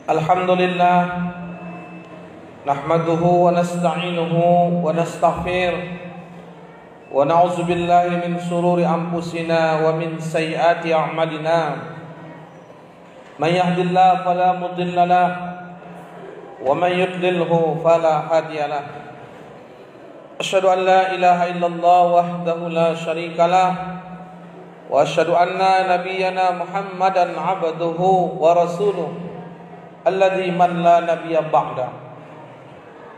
Alhamdulillah, nahmaduhu wa nasta'inuhu wa nastaghfir wa na'udzu billahi min shururi anfusina wa min sayyiati a'malina. Man yahdihillahu fala mudilla lahu wa man yudlilhu fala hadiya lahu. Asyhadu an la ilaha illallah wahdahu la syarika lahu wa asyhadu anna nabiyyana Muhammadan 'abduhu wa rasuluhu alladzi man la nabiyya ba'da.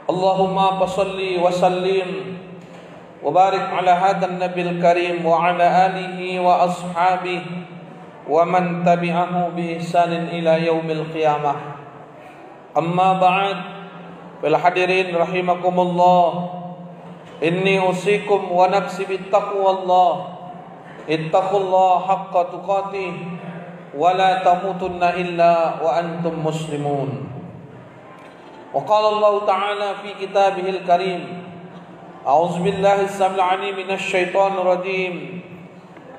Allahumma shalli wa sallim wa barik ala hadzal nabiyil karim wa ala alihi wa ashabihi wa man tabi'ahu bi ihsanin ila yaumil qiyamah. Amma ba'd, bil hadirin rahimakumullah, inni usikum wa nafsi bittaqwallah. Ittaqullaha haqqa tuqatih wa la tamutunna illa wa antum muslimun. Wa qala Allah ta'ala fi kitabihil karim, a'udzu billahi as-samil 'alim minasy syaithanir rajim,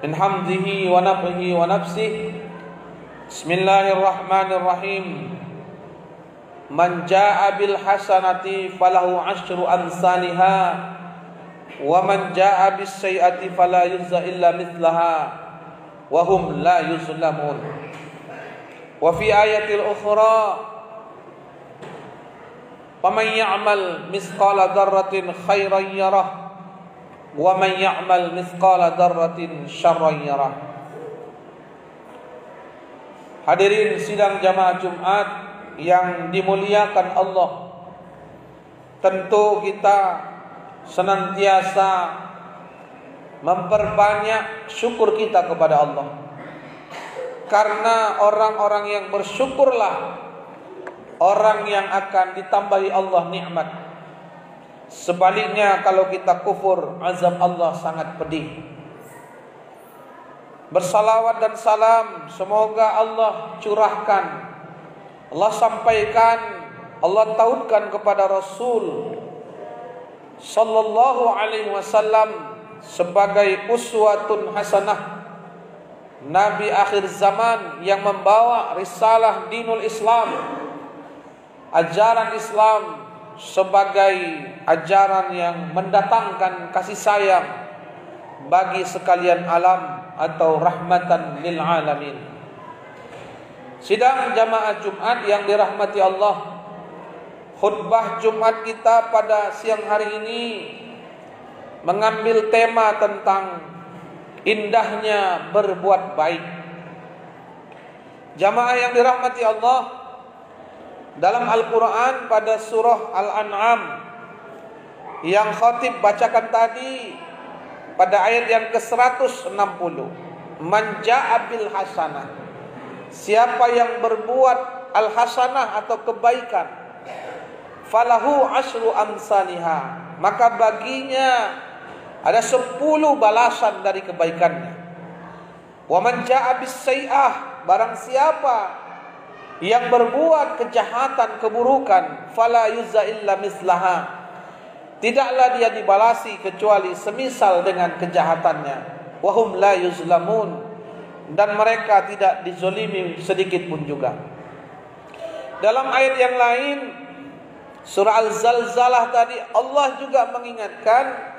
min hamzihi wa nafthihi wa nafsihi. Bismillahirrahmanirrahim. Man jaa'a bil hasanati falahu asyru amsalha wa man jaa'a bis sayyi'ati fala yujza illa mithlaha wa hum la yuzlamun. Wa fi ayatil ukhra, faman ya'mal mithqala dzarratin khairan yarah wa man ya'mal mithqala dzarratin syarran yarah. Hadirin sidang jamaah Jumat yang dimuliakan Allah, tentu kita senantiasa memperbanyak syukur kita kepada Allah, karena orang-orang yang bersyukurlah orang yang akan ditambahi Allah nikmat. Sebaliknya kalau kita kufur, azab Allah sangat pedih. Bersalawat dan salam semoga Allah curahkan, Allah sampaikan, Allah tautkan kepada Rasul sallallahu alaihi wasallam sebagai uswatun hasanah, Nabi akhir zaman yang membawa risalah dinul Islam, ajaran Islam sebagai ajaran yang mendatangkan kasih sayang bagi sekalian alam atau rahmatan lil alamin. Sidang jamaah Jumat yang dirahmati Allah, khutbah Jumat kita pada siang hari ini mengambil tema tentang indahnya berbuat baik. Jamaah yang dirahmati Allah, dalam Al-Quran pada surah Al-An'am yang khatib bacakan tadi pada ayat yang ke-160, man ja'a bil hasanah, siapa yang berbuat al-hasanah atau kebaikan, falahu asyru amsalha, maka baginya ada 10 balasan dari kebaikannya. Wa man jaa'a bis sayyi'ah, barang siapa yang berbuat kejahatan, keburukan, fala yuzza illa mislaha, tidaklah dia dibalasi kecuali semisal dengan kejahatannya. Wa hum la yuzlamun, dan mereka tidak dizalimi sedikit pun juga. Dalam ayat yang lain, surah Al-Zalzalah tadi, Allah juga mengingatkan,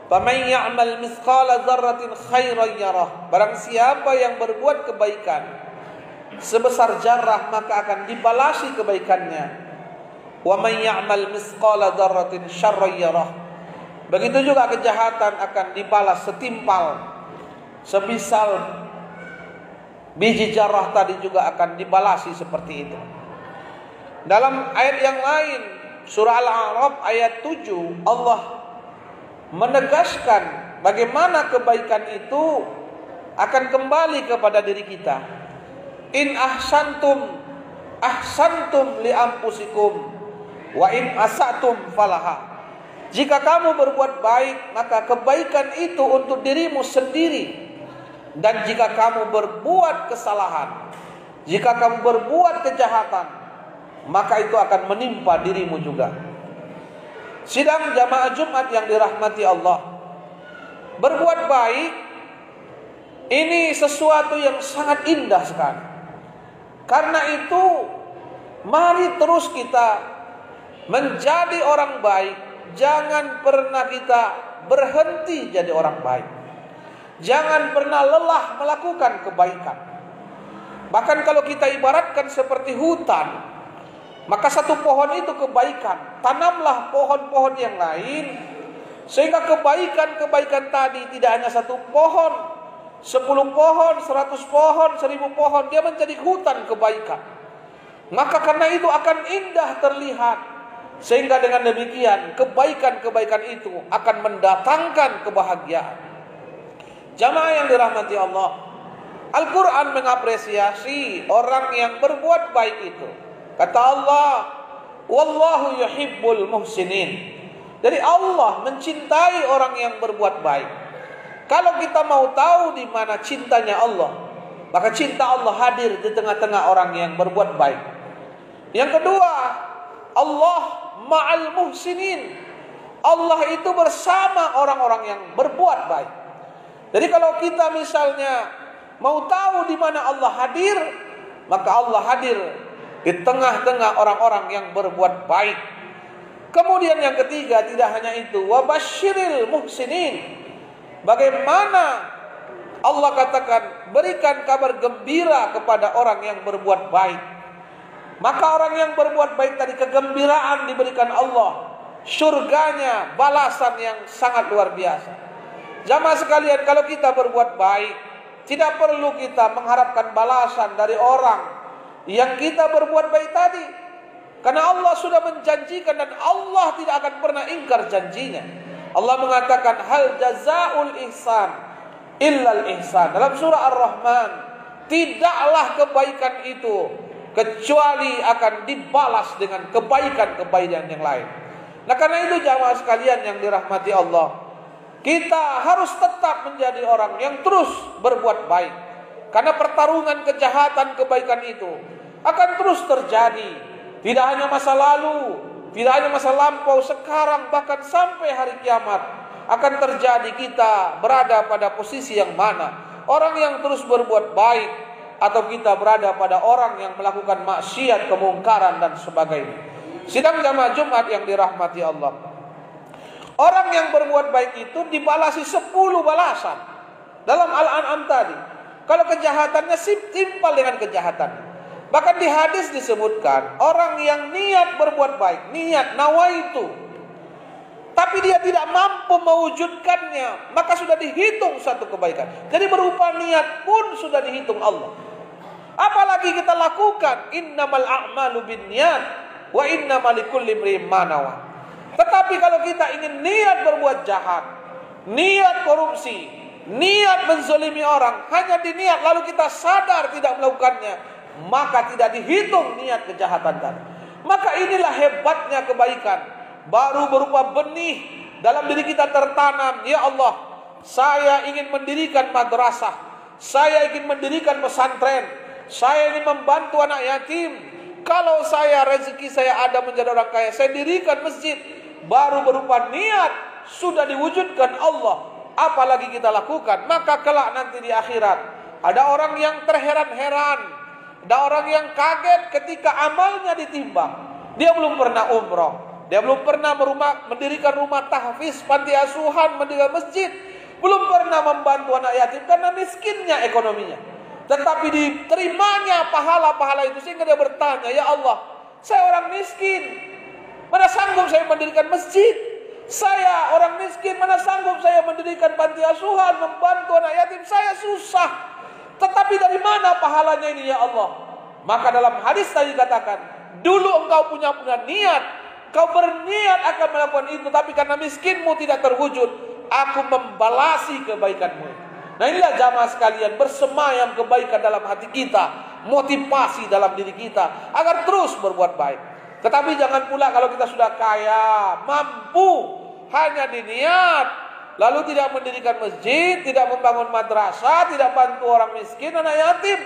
faman ya'mal mithqala dzarratin khairan yarah, barang siapa yang berbuat kebaikan sebesar zarah maka akan dibalasi kebaikannya. Wa man ya'mal mithqala dzarratin syarran yarah, begitu juga kejahatan akan dibalas setimpal, semisal biji zarah tadi juga akan dibalasi seperti itu. Dalam ayat yang lain, surah Al-A'raf ayat 7, Allah menegaskan bagaimana kebaikan itu akan kembali kepada diri kita. In ahsantum ahsantum li anfusikum wa in asatum falaha. Jika kamu berbuat baik, maka kebaikan itu untuk dirimu sendiri. Dan jika kamu berbuat kesalahan, jika kamu berbuat kejahatan, maka itu akan menimpa dirimu juga. Sidang jamaah Jumat yang dirahmati Allah, berbuat baik Ini sesuatu yang sangat indah sekali. Karena itu, mari terus kita menjadi orang baik. Jangan pernah kita berhenti jadi orang baik. Jangan pernah lelah melakukan kebaikan. Bahkan kalau kita ibaratkan seperti hutan, maka satu pohon itu kebaikan. Tanamlah pohon-pohon yang lain, sehingga kebaikan-kebaikan tadi tidak hanya satu pohon, 10 pohon, 100 pohon, 1000 pohon, dia menjadi hutan kebaikan. Maka karena itu akan indah terlihat. Sehingga dengan demikian kebaikan-kebaikan itu akan mendatangkan kebahagiaan. Jamaah yang dirahmati Allah, Al-Quran mengapresiasi orang yang berbuat baik itu. Kata Allah, Wallahu yuhibbul muhsinin. Jadi Allah mencintai orang yang berbuat baik. Kalau kita mau tahu di mana cintanya Allah, maka cinta Allah hadir di tengah-tengah orang yang berbuat baik. Yang kedua, Allah ma'al muhsinin. Allah itu bersama orang-orang yang berbuat baik. Jadi kalau kita misalnya mau tahu di mana Allah hadir, maka Allah hadir di tengah-tengah orang-orang yang berbuat baik. Kemudian yang ketiga, tidak hanya itu, wa basyiril muhsinin. Bagaimana Allah katakan, berikan kabar gembira kepada orang yang berbuat baik. Maka orang yang berbuat baik tadi, kegembiraan diberikan Allah, surganya, balasan yang sangat luar biasa. Jamaah sekalian, kalau kita berbuat baik, tidak perlu kita mengharapkan balasan dari orang yang kita berbuat baik tadi. Karena Allah sudah menjanjikan dan Allah tidak akan pernah ingkar janjinya. Allah mengatakan, hal jazaul ihsan illal ihsan. Dalam surah Ar-Rahman, tidaklah kebaikan itu kecuali akan dibalas dengan kebaikan-kebaikan yang lain. Nah karena itu jamaah sekalian yang dirahmati Allah, kita harus tetap menjadi orang yang terus berbuat baik. Karena pertarungan kejahatan kebaikan itu akan terus terjadi. Tidak hanya masa lalu, tidak hanya masa lampau, sekarang bahkan sampai hari kiamat akan terjadi. Kita berada pada posisi yang mana? Orang yang terus berbuat baik, atau kita berada pada orang yang melakukan maksiat, kemungkaran dan sebagainya. Sidang jamaah Jumat yang dirahmati Allah, orang yang berbuat baik itu dibalasi 10 balasan. Dalam Al-An'am tadi, kalau kejahatannya timpal dengan kejahatan. Bahkan di hadis disebutkan, orang yang niat berbuat baik, niat nawaitu, tapi dia tidak mampu mewujudkannya, maka sudah dihitung satu kebaikan. Jadi berupa niat pun sudah dihitung Allah. Apalagi kita lakukan, innamal a'malu binniyat wa innamal likulli imri'in ma nawa. Tetapi kalau kita ingin niat berbuat jahat, niat korupsi, niat menzalimi orang, hanya diniat lalu kita sadar tidak melakukannya, maka tidak dihitung niat kejahatan tadi. Maka inilah hebatnya kebaikan, baru berupa benih dalam diri kita tertanam. Ya Allah, saya ingin mendirikan madrasah, saya ingin mendirikan pesantren, saya ingin membantu anak yatim. Kalau saya rezeki saya ada menjadi orang kaya, saya dirikan masjid. Baru berupa niat sudah diwujudkan Allah. Apalagi kita lakukan, maka kelak nanti di akhirat ada orang yang terheran-heran, ada orang yang kaget ketika amalnya ditimbang. Dia belum pernah umroh, dia belum pernah mendirikan rumah tahfiz, panti asuhan, mendirikan masjid, belum pernah membantu anak yatim karena miskinnya ekonominya. Tetapi diterimanya pahala-pahala itu, sehingga dia bertanya, ya Allah, saya orang miskin, mana sanggup saya mendirikan masjid? Saya orang miskin, mana sanggup saya mendirikan panti asuhan, membantu anak yatim? Saya susah. Tetapi dari mana pahalanya ini ya Allah? Maka dalam hadis tadi katakan, dulu engkau punya niat, kau berniat akan melakukan itu, tapi karena miskinmu tidak terwujud, aku membalasi kebaikanmu. Nah inilah jamaah sekalian, bersemayam kebaikan dalam hati kita, motivasi dalam diri kita agar terus berbuat baik. Tetapi jangan pula kalau kita sudah kaya, mampu, hanya diniat, lalu tidak mendirikan masjid, tidak membangun madrasah, tidak bantu orang miskin, anak yatim,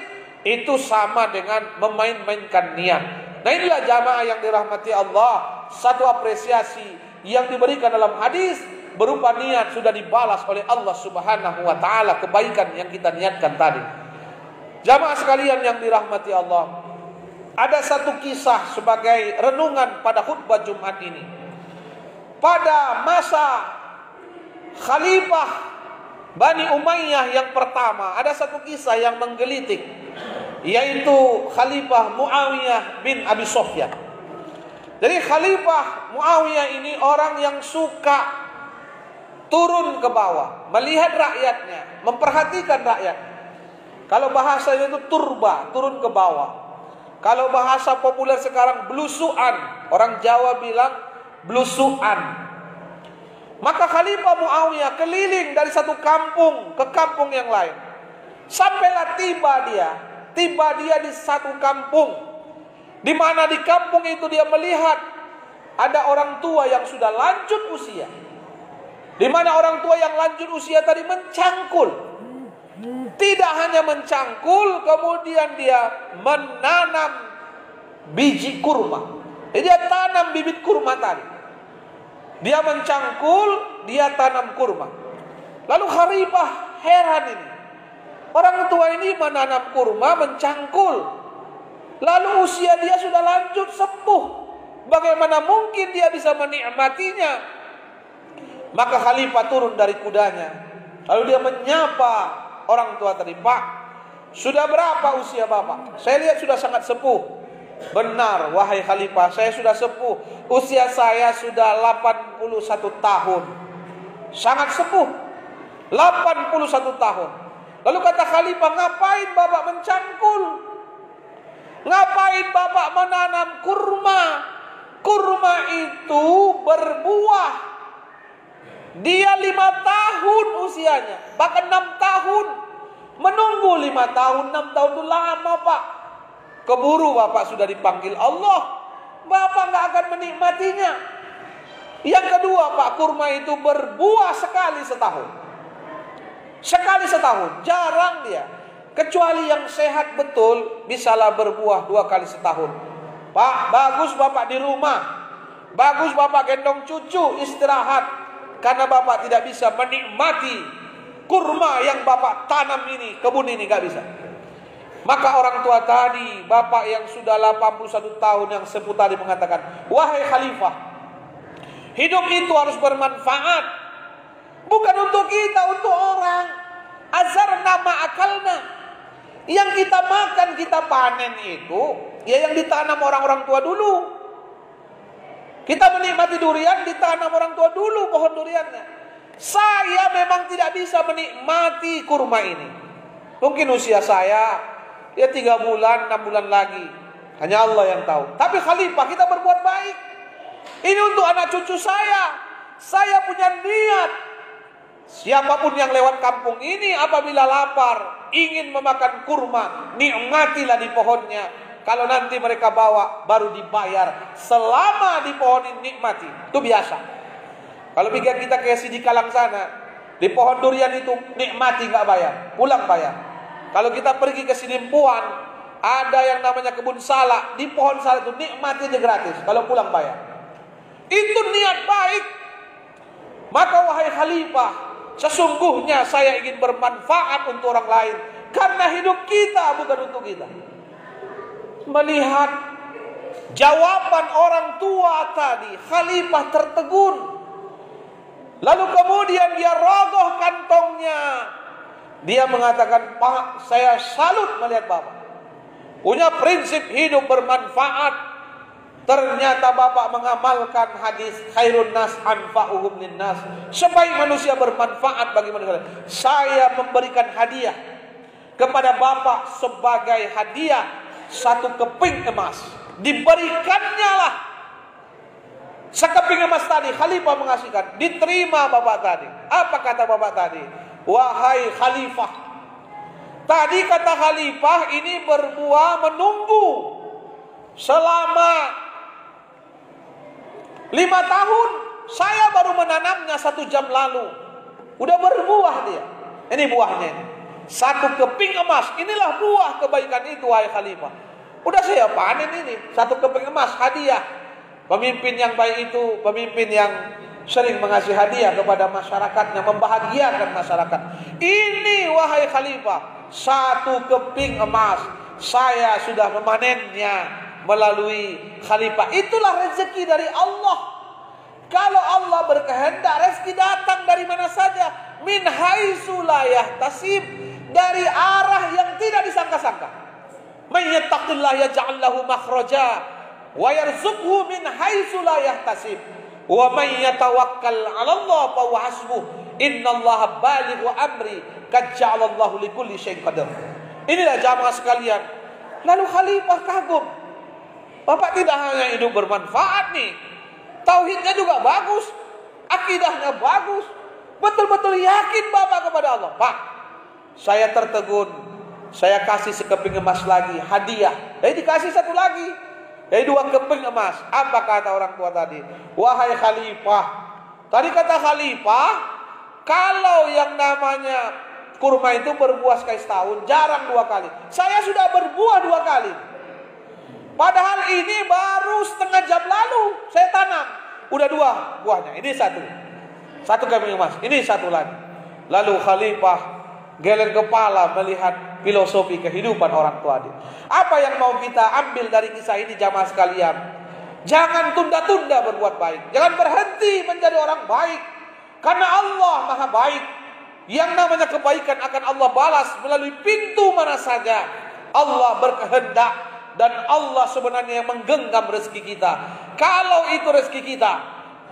itu sama dengan memain-mainkan niat. Nah inilah jamaah yang dirahmati Allah, satu apresiasi yang diberikan dalam hadis, berupa niat sudah dibalas oleh Allah Subhanahu wa taala kebaikan yang kita niatkan tadi. Jamaah sekalian yang dirahmati Allah, ada satu kisah sebagai renungan pada khutbah Jumat ini. Pada masa Khalifah Bani Umayyah yang pertama, ada satu kisah yang menggelitik, yaitu Khalifah Muawiyah bin Abi Sufyan. Jadi Khalifah Muawiyah ini orang yang suka turun ke bawah, melihat rakyatnya, memperhatikan rakyat. Kalau bahasanya itu turba, turun ke bawah. Kalau bahasa populer sekarang belusuan, orang Jawa bilang belusuan. Maka Khalifah Muawiyah keliling dari satu kampung ke kampung yang lain. Sampailah tiba dia di satu kampung, di mana di kampung itu dia melihat ada orang tua yang sudah lanjut usia. Di mana orang tua yang lanjut usia tadi mencangkul. Tidak hanya mencangkul, kemudian dia menanam biji kurma. Jadi dia tanam bibit kurma tadi. Dia mencangkul, dia tanam kurma. Lalu Khalifah heran ini. Orang tua ini menanam kurma, mencangkul. Lalu usia dia sudah lanjut sepuh. Bagaimana mungkin dia bisa menikmatinya? Maka Khalifah turun dari kudanya. Lalu dia menyapa orang tua tadi. Pak, sudah berapa usia bapak? Saya lihat sudah sangat sepuh. Benar, wahai Khalifah, saya sudah sepuh. Usia saya sudah 81 tahun. Sangat sepuh. 81 tahun. Lalu kata Khalifah, ngapain bapak mencangkul? Ngapain bapak menanam kurma? Kurma itu berbuah. Dia 5 tahun usianya, bahkan 6 tahun. Menunggu 5 tahun, 6 tahun itu lama pak. Keburu bapak sudah dipanggil Allah, bapak gak akan menikmatinya. Yang kedua pak, kurma itu berbuah sekali setahun. Sekali setahun, jarang dia. Kecuali yang sehat betul, bisalah berbuah 2 kali setahun. Pak, bagus bapak di rumah, bagus bapak gendong cucu istirahat, karena bapak tidak bisa menikmati kurma yang bapak tanam ini, kebun ini gak bisa. Maka orang tua tadi, bapak yang sudah 81 tahun yang sepuh tadi mengatakan, wahai Khalifah, hidup itu harus bermanfaat. Bukan untuk kita, untuk orang. Azarna ma'akalna. Yang kita makan, kita panen itu, ya yang ditanam orang-orang tua dulu. Kita menikmati durian, ditanam orang tua dulu pohon duriannya. Saya memang tidak bisa menikmati kurma ini. Mungkin usia saya ya 3 bulan, 6 bulan lagi. Hanya Allah yang tahu. Tapi Khalifah, kita berbuat baik. Ini untuk anak cucu saya. Saya punya niat. Siapapun yang lewat kampung ini apabila lapar, ingin memakan kurma, nikmatilah di pohonnya. Kalau nanti mereka bawa, baru dibayar. Selama di pohon ini nikmati. Itu biasa. Kalau pikir kita kayak di Kalang sana, di pohon durian itu nikmati nggak bayar, pulang bayar. Kalau kita pergi ke Sidimpuan, ada yang namanya kebun salak. Di pohon salak itu nikmati aja gratis. Kalau pulang bayar. Itu niat baik. Maka wahai Khalifah, sesungguhnya saya ingin bermanfaat untuk orang lain. Karena hidup kita bukan untuk kita. Melihat jawaban orang tua tadi, Khalifah tertegun. Lalu kemudian dia rogoh kantongnya. Dia mengatakan, Pak, saya salut melihat bapak. Punya prinsip hidup bermanfaat. Ternyata bapak mengamalkan hadis khairun nas anfa'uhum linnas. Sebaik manusia bermanfaat bagi manusia. Saya memberikan hadiah kepada bapak sebagai hadiah 1 keping emas. Diberikannya lah sekeping emas tadi. Khalifah mengasihkan. Diterima bapak tadi. Apa kata bapak tadi? Wahai Khalifah, tadi kata Khalifah ini berbuah menunggu selama 5 tahun. Saya baru menanamnya 1 jam lalu. Udah berbuah dia. Ini buahnya ini. 1 keping emas. Inilah buah kebaikan itu wahai Khalifah. Udah saya panen ini 1 keping emas hadiah. Pemimpin yang baik itu pemimpin yang sering mengasih hadiah kepada masyarakatnya, membahagiakan masyarakat. Ini wahai khalifah, 1 keping emas saya sudah memanennya melalui khalifah. Itulah rezeki dari Allah. Kalau Allah berkehendak, rezeki datang dari mana saja. Min haitsu la yahtasib, dari arah yang tidak disangka-sangka. May yattaqillaha yaj'al lahu makhraja wa yarzuqhu min haitsu la yahtasib. Wa may yatawakkal 'ala Allah fa huwa hasbuh. Innallaha balighu amri qad ja'alallahu likulli syai'in qadar. Inilah jamaah sekalian. Lalu khalifah kagum. Bapak tidak hanya hidup bermanfaat nih, tauhidnya juga bagus, akidahnya bagus, betul-betul yakin Bapak kepada Allah. Pak, saya tertegun, saya kasih sekeping emas lagi hadiah. Dikasih 1 lagi. 2 keping emas. Apa kata orang tua tadi? Wahai khalifah, tadi kata khalifah, kalau yang namanya kurma itu berbuah sekali setahun, jarang 2 kali. Saya sudah berbuah 2 kali. Padahal ini baru setengah jam lalu saya tanam. Udah 2 buahnya. Ini 1 keping emas. Ini 1 lagi. Lalu khalifah geleng kepala melihat filosofi kehidupan orang tua dia. Apa yang mau kita ambil dari kisah ini jamaah sekalian? Jangan tunda-tunda berbuat baik. Jangan berhenti menjadi orang baik. Karena Allah Maha baik. Yang namanya kebaikan akan Allah balas melalui pintu mana saja. Allah berkehendak dan Allah sebenarnya yang menggenggam rezeki kita. Kalau itu rezeki kita,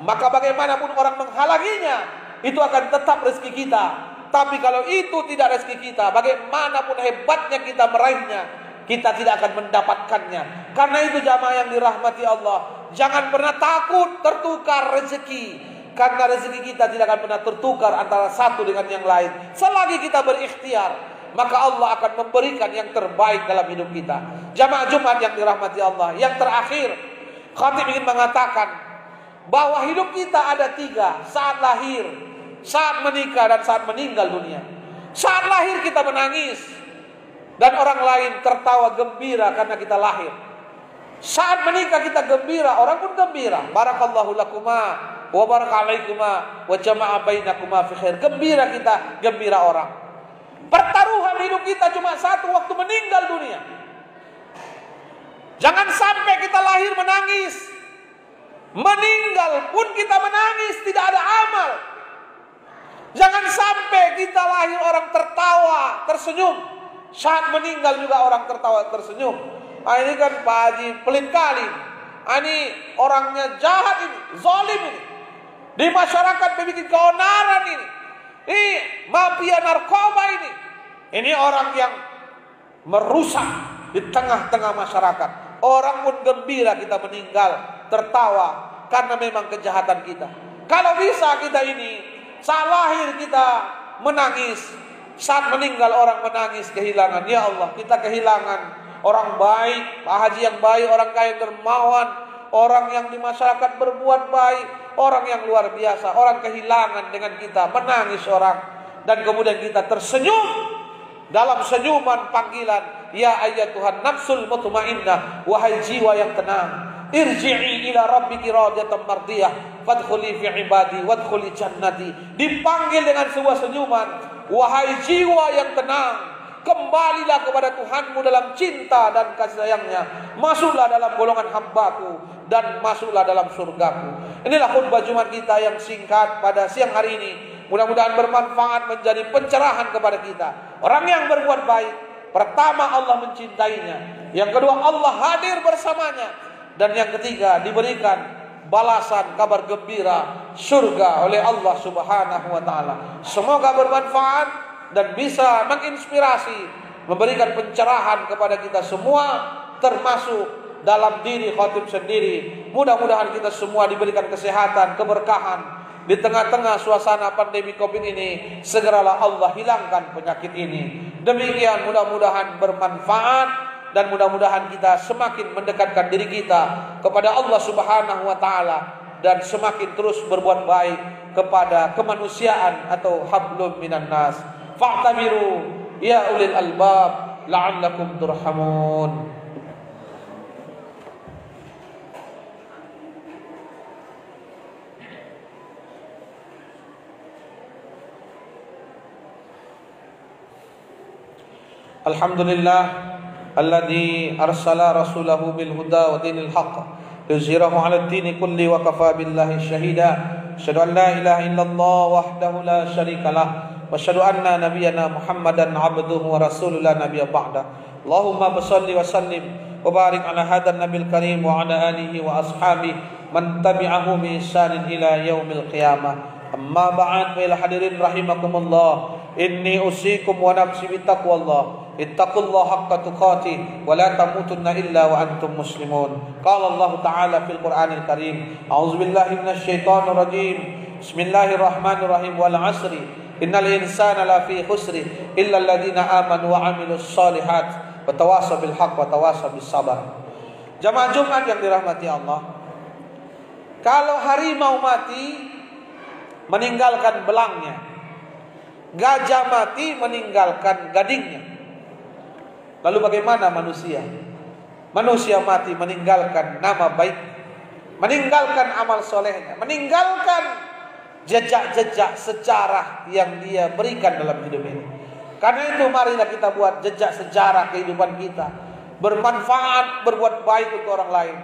maka bagaimanapun orang menghalanginya, itu akan tetap rezeki kita. Tapi kalau itu tidak rezeki kita, bagaimanapun hebatnya kita meraihnya, kita tidak akan mendapatkannya. Karena itu jamaah yang dirahmati Allah, jangan pernah takut tertukar rezeki. Karena rezeki kita tidak akan pernah tertukar antara satu dengan yang lain. Selagi kita berikhtiar, maka Allah akan memberikan yang terbaik dalam hidup kita. Jamaah Jumat yang dirahmati Allah, yang terakhir, khatib ingin mengatakan bahwa hidup kita ada 3: saat lahir, saat menikah, dan saat meninggal dunia. Saat lahir kita menangis dan orang lain tertawa gembira karena kita lahir. Saat menikah kita gembira, orang pun gembira. Barakallahu lakuma wa barakalaikuma wa jama'a bainakuma fi khair. Gembira kita, gembira orang. Pertaruhan hidup kita cuma 1, waktu meninggal dunia. Jangan sampai kita lahir menangis, meninggal pun kita menangis, tidak ada amal. Jangan sampai kita lahir orang tertawa, tersenyum, saat meninggal juga orang tertawa, tersenyum. Ini kan Pak Haji pelit kali. Ini orangnya jahat ini, zalim ini. Di masyarakat bikin keonaran ini. Ini mafia narkoba ini. Ini orang yang merusak di tengah-tengah masyarakat. Orang pun gembira kita meninggal, tertawa karena memang kejahatan kita. Kalau bisa kita ini, saat lahir kita menangis, saat meninggal orang menangis kehilangan. Ya Allah, kita kehilangan orang baik, Pak Haji yang baik, orang kaya dermawan, orang yang di masyarakat berbuat baik, orang yang luar biasa. Orang kehilangan dengan kita, menangis orang, dan kemudian kita tersenyum dalam senyuman panggilan, ya ayyatuhan nafsul mutmainnah, wahai jiwa yang tenang, irji'i ila rabbiki radiyatan mardiyah fadkhuli fi ibadi wadkhuli jannati. Dipanggil dengan sebuah senyuman, wahai jiwa yang tenang, kembalilah kepada Tuhanmu dalam cinta dan kasih sayangnya, masuklah dalam golongan hambaku dan masuklah dalam surgaku. Inilah khutbah Jumat kita yang singkat pada siang hari ini. Mudah-mudahan bermanfaat, menjadi pencerahan kepada kita. Orang yang berbuat baik, pertama Allah mencintainya, yang kedua Allah hadir bersamanya, dan yang ketiga diberikan balasan kabar gembira surga oleh Allah Subhanahu wa taala. Semoga bermanfaat dan bisa menginspirasi, memberikan pencerahan kepada kita semua, termasuk dalam diri khatib sendiri. Mudah-mudahan kita semua diberikan kesehatan, keberkahan di tengah-tengah suasana pandemi Covid ini. Segeralah Allah hilangkan penyakit ini. Demikian, mudah-mudahan bermanfaat dan mudah-mudahan kita semakin mendekatkan diri kita kepada Allah Subhanahu wa taala dan semakin terus berbuat baik kepada kemanusiaan atau hablum minan nas. Fa'tabiru ya ulil albab la'allakum turhamun. Alhamdulillah alladzi arsala rasulahu bil huda wa dinil haqq yuzhirahu 'ala ad-dini kulli wa kafa billahi syahida. Asyhadu an la ilaha illallah wahdahu la syarikalah wa asyhadu anna nabiyyana Muhammadan 'abduhu wa rasuluhu la nabiyya ba'da. Allahumma shalli wa sallim wa barik ala hadzal nabil karim wa ala alihi wa ashabihi man tabi'ahu bi ihsanin ila yaumil qiyamah. Amma ba'd, fa hadirin rahimakumullah, inni usikum wa nafsi bi taqwallah. Ittaqullaha haqqa tuqatih wa la tamutunna illa wa antum muslimun. Qala Allah Ta'ala fil Qur'anil Karim, a'udzu billahi minasy syaithanir rajim. Bismillahirrahmanirrahim. Wal 'asri innal insana lafi khusri illa alladziina amanu wa 'amilus shalihat wa tawassaw bil haqq wa tawassaw bis sabr. Jamaah Jumat yang dirahmati Allah, kalau harimau mati meninggalkan belangnya, gajah mati meninggalkan gadingnya, lalu bagaimana manusia? Manusia mati meninggalkan nama baik, meninggalkan amal solehnya, meninggalkan jejak-jejak sejarah yang dia berikan dalam hidup ini. Karena itu marilah kita buat jejak sejarah kehidupan kita, bermanfaat, berbuat baik untuk orang lain,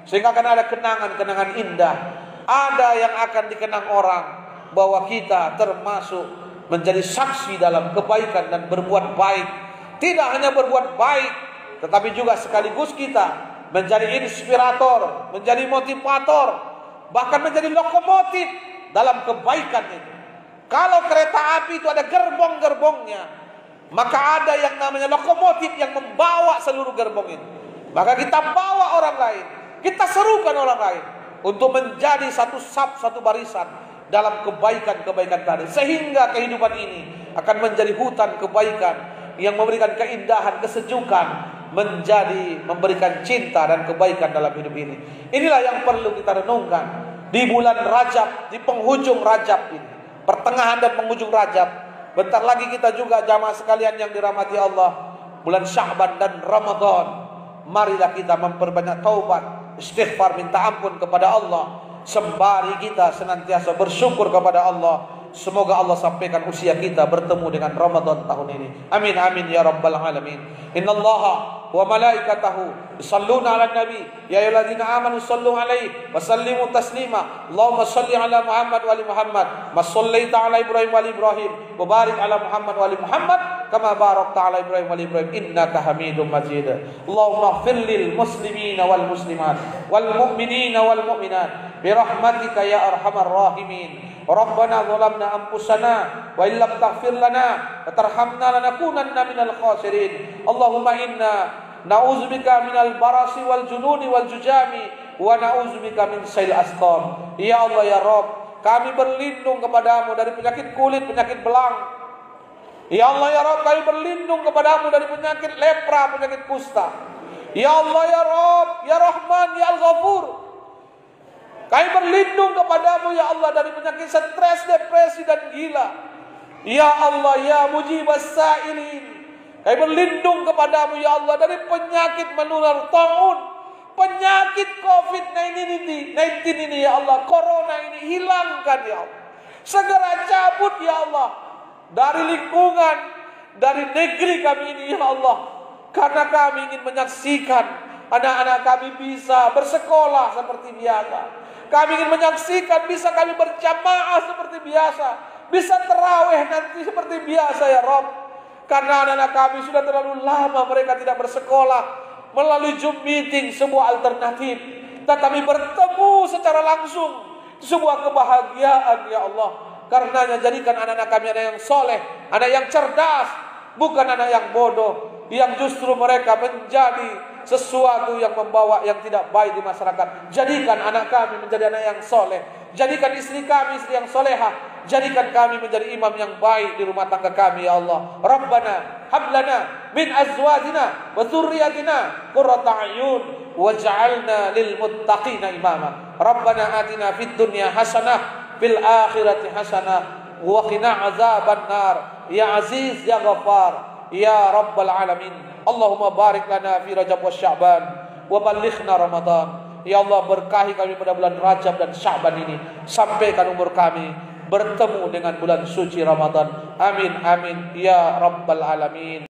sehingga akan ada kenangan-kenangan indah. Ada yang akan dikenang orang bahwa kita termasuk menjadi saksi dalam kebaikan dan berbuat baik. Tidak hanya berbuat baik, tetapi juga sekaligus kita menjadi inspirator, menjadi motivator, bahkan menjadi lokomotif dalam kebaikan itu. Kalau kereta api itu ada gerbong-gerbongnya, maka ada yang namanya lokomotif yang membawa seluruh gerbong itu. Maka kita bawa orang lain, kita serukan orang lain untuk menjadi satu saf, satu barisan dalam kebaikan-kebaikan tadi, sehingga kehidupan ini akan menjadi hutan kebaikan yang memberikan keindahan, kesejukan, memberikan cinta dan kebaikan dalam hidup ini. Inilah yang perlu kita renungkan di bulan Rajab, di penghujung Rajab ini, pertengahan dan penghujung Rajab. Bentar lagi kita juga jamaah sekalian yang dirahmati Allah, bulan Sya'ban dan Ramadan. Marilah kita memperbanyak taubat, istighfar, minta ampun kepada Allah, sembari kita senantiasa bersyukur kepada Allah. Semoga Allah sampaikan usia kita bertemu dengan Ramadan tahun ini. Amin amin ya rabbal alamin. Innallaha wa malaikatahu yusalluna 'alan nabi ya ayyuhalladzina amanu sallu 'alaihi wa sallimu taslima. Allahumma shalli 'ala Muhammad wa ali Muhammad ma shallaita 'ala Ibrahim wa ali Ibrahim wa barik 'ala Muhammad wa ali Muhammad kama barakta 'ala Ibrahim wa ali Ibrahim innaka Hamidum Majid. Allahumma ighfir lil muslimina wal muslimat wal mu'minina wal mu'minat bi rahmatika ya arhamar rahimin. Rabbana zalamna anfusana wa illam taghfir lana wa tarhamna lanakunanna minal khasirin. Allahumma inna na'udzubika minal barasi wal jununi wal jujami wa na'udzubika min sail asqam. Ya Allah ya Rabb, kami berlindung kepadamu dari penyakit kulit, penyakit belang. Ya Allah ya Rabb, kami berlindung kepadamu dari penyakit lepra, penyakit kusta. Ya Allah ya Rabb, ya Rahman, ya Al-Ghafur, kami berlindung kepadamu ya Allah dari penyakit stres, depresi dan gila. Ya Allah ya Mujibas Sa'ilin, kami berlindung kepadamu ya Allah dari penyakit menular ta'un, penyakit COVID-19 ini ya Allah, corona ini hilangkan ya Allah. Segera cabut ya Allah dari lingkungan, dari negeri kami ini ya Allah. Karena kami ingin menyaksikan anak-anak kami bisa bersekolah seperti biasa. Kami ingin menyaksikan bisa kami berjamaah seperti biasa, bisa tarawih nanti seperti biasa ya Rabb. Karena anak-anak kami sudah terlalu lama mereka tidak bersekolah melalui Zoom meeting, sebuah alternatif. Tetapi bertemu secara langsung, sebuah kebahagiaan ya Allah. Karenanya jadikan anak-anak kami anak yang soleh, anak yang cerdas, bukan anak yang bodoh, yang justru mereka menjadi sesuatu yang membawa yang tidak baik di masyarakat. Jadikan anak kami menjadi anak yang soleh. Jadikan istri kami istri yang soleha. Jadikan kami menjadi imam yang baik di rumah tangga kami ya Allah. Rabbana hablana min azwajina wa dzurriyyatina qurrata a'yun waj'alna lil muttaqina imama. Rabbana atina fid dunya hasanah fil akhirati hasanah wa qina azaban nar. Ya Aziz ya Ghaffar ya Rabbal alamin. Allahumma barik lana fi Rajab wa Sya'ban wa ballighna Ramadan. Ya Allah, berkahi kami pada bulan Rajab dan Sya'ban ini, sampaikan umur kami bertemu dengan bulan suci Ramadan. Amin amin ya rabbal alamin.